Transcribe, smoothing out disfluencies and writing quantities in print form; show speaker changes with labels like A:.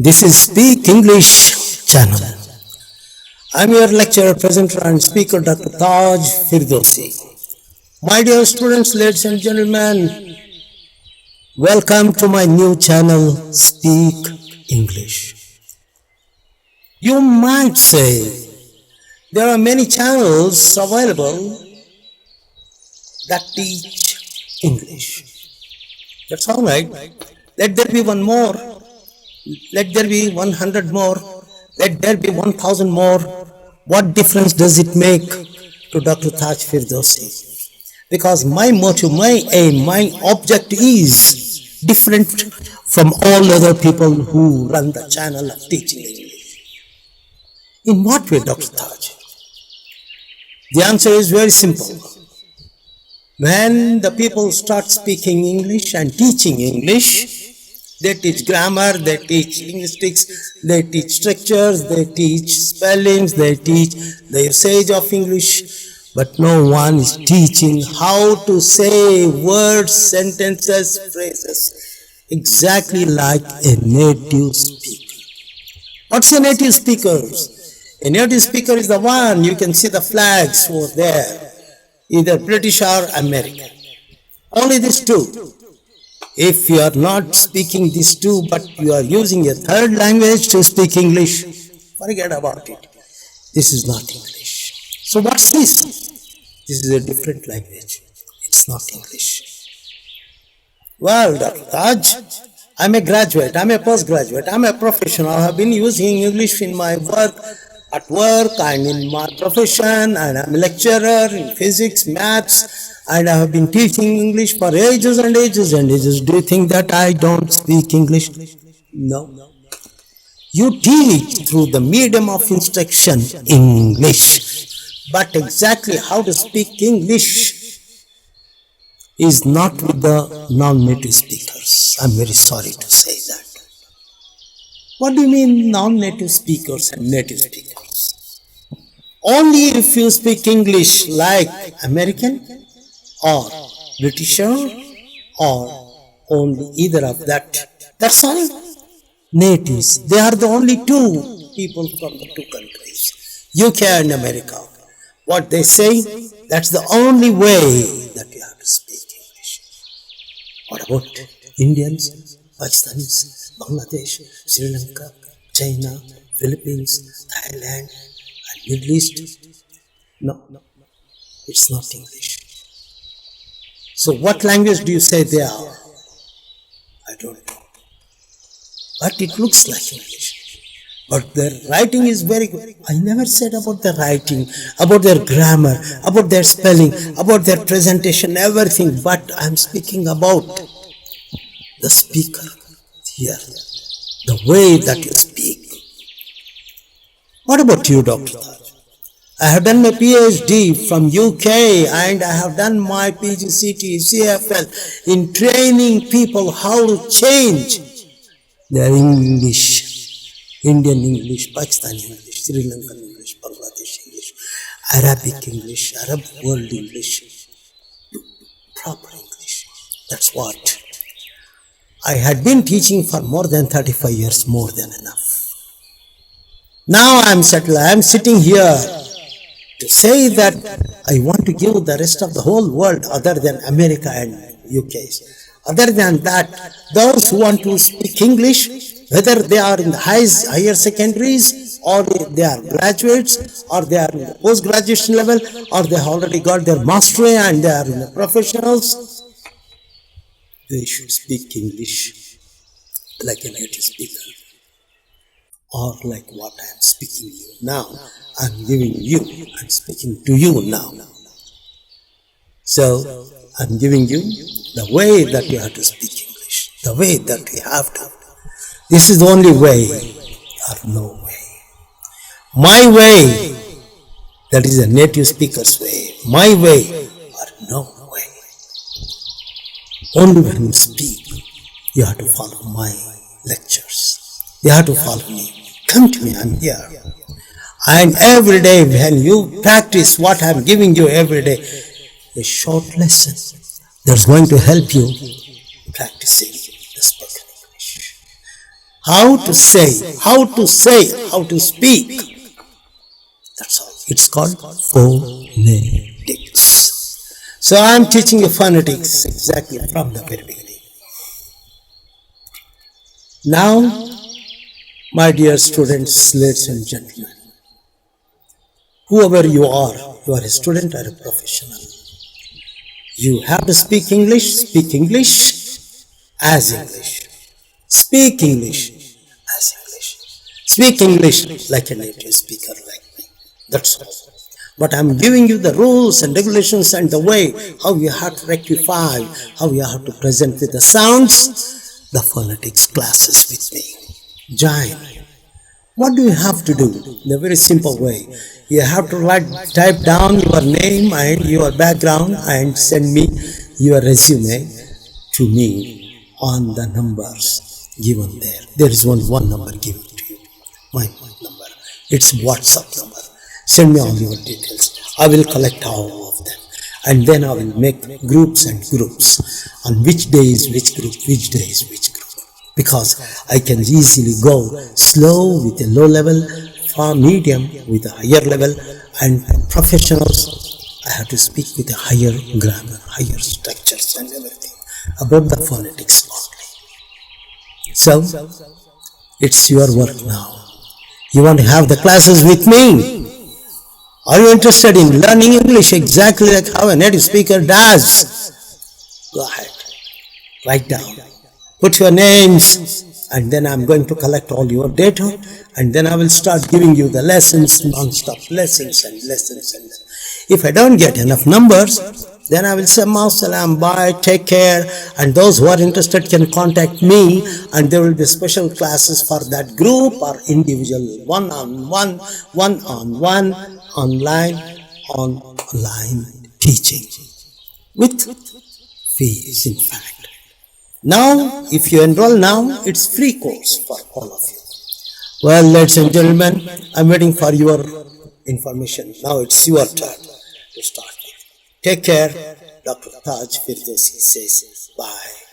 A: This is Speak English channel. I am your lecturer, presenter and speaker Dr. Taj Firdausi. My dear students, ladies and gentlemen, welcome to my new channel, Speak English. You might say there are many channels available that teach English. That's all right. Let there be one more. Let there be 100 more. Let there be 1000 more. What difference does it make to Dr. Taj Firdausi? Because my motive, my aim, my object is different from all other people who run the channel of teaching English. In what way, Dr. Taj? The answer is very simple. When the people start speaking English and teaching English, they teach grammar, they teach linguistics, they teach structures, they teach spellings, they teach the usage of English, but no one is teaching how to say words, sentences, phrases exactly like a native speaker. What's a native speaker? A native speaker is the one, you can see the flags over there, either British or American. Only these two. If you are not speaking these two, but you are using a third language to speak English, forget about it. This is not English. So what's this? This is a different language. It's not English. Well, Dr. Taj, I'm a graduate, I'm a postgraduate, I'm a professional. I have been using English in my work, at work and in my profession, and I'm a lecturer in physics, maths, and I have been teaching English for ages and ages and ages. Do you think that I don't speak English? No. You teach through the medium of instruction English, but exactly how to speak English is not with the non-native speakers. I'm very sorry to say that. What do you mean non-native speakers and native speakers? Only if you speak English like American or British or only either of that. That's all. Natives. They are the only two people from the two countries, UK and America. What they say, that's the only way that you have to speak English. What about Indians, Pakistanis, Bangladesh, Sri Lanka, China, Philippines, Thailand, and Middle East? No, it's not English. So what language do you say they are? I don't know. But it looks like English. But their writing is very good. I never said about their writing, about their grammar, about their spelling, about their presentation, everything. But I'm speaking about the speaker here, the way that you speak. What about you, Dr. Taj? I have done my PhD from UK and I have done my PGCT, CFL in training people how to change their English, Indian English, Pakistani English, Sri Lankan English, Bangladesh English, Arabic English, Arab world English, proper English. That's what. I had been teaching for more than 35 years, more than enough. Now I'm settled, I'm sitting here to say that I want to give the rest of the whole world other than America and UK. Other than that, those who want to speak English, whether they are in the higher secondaries or they are graduates or they are in the post-graduation level or they have already got their mastery and they are in the professionals, they should speak English like a native speaker or like what I am speaking to you now. I'm giving you, I'm speaking to you now. So, I'm giving you the way that you have to speak English, the way that you have to. This is the only way or no way. My way, that is a native speaker's way. My way or no way. Only when you speak, you have to follow my lectures. You have to follow me. Come to me, I'm here. And every day when you practice what I'm giving you every day, a short lesson that's going to help you practicing the spoken English. how to say, how to speak. That's all. It's called phonetics. So I'm teaching you phonetics exactly from the very beginning. Now, my dear students, ladies and gentlemen, whoever you are a student or a professional. You have to speak English as English. Speak English as English. Speak English like a native speaker like me. That's all. But I'm giving you the rules and regulations and the way how you have to rectify, how you have to present with the sounds, the phonetics classes with me. Join. What do you have to do? In a very simple way. You have to type down your name and your background and send me your resume to me on the numbers given there. There is only one number given to you. My number. It's WhatsApp number. Send me all your details. I will collect all of them. And then I will make groups and groups. On which day is which group, which day is which group. Because I can easily go slow with a low level, far medium with a higher level, and professionals, I have to speak with a higher grammar, higher structures and everything about the phonetics only. So, it's your work now. You want to have the classes with me? Are you interested in learning English exactly like how a native speaker does? Go ahead. Write down. Put your names, and then I'm going to collect all your data, and then I will start giving you the lessons, non-stop lessons and lessons. And if I don't get enough numbers, then I will say, Ma'asalam, bye, take care, and those who are interested can contact me, and there will be special classes for that group or individual, one-on-one, one-on-one, online teaching with fees, in fact. Now, if you enroll now, it's free course for all of you. Well, ladies and gentlemen, I'm waiting for your information. Now it's your turn to start. Take care. Dr. Taj Firdausi says bye.